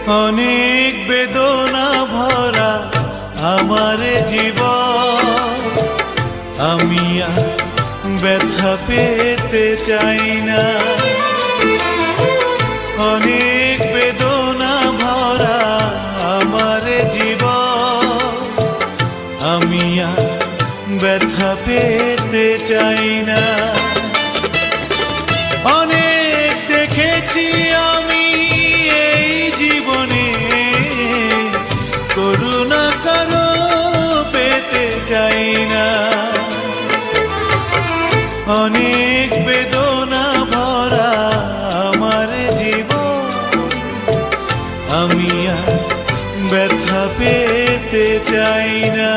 অনেক বেদনা ভরা আমার জীবন, আমি আর ব্যথা পেতে চাই না। অনেক বেদনা ভরা আমার জীবন, আমি আর ব্যথা পেতে চাই না। অনেক দেখেছি আমি এই জীবনে, করুণা কারো পেতে চাই না। অনেক বেদনা ভরা আমার জীবন, আমি আর ব্যথা পেতে চাই না।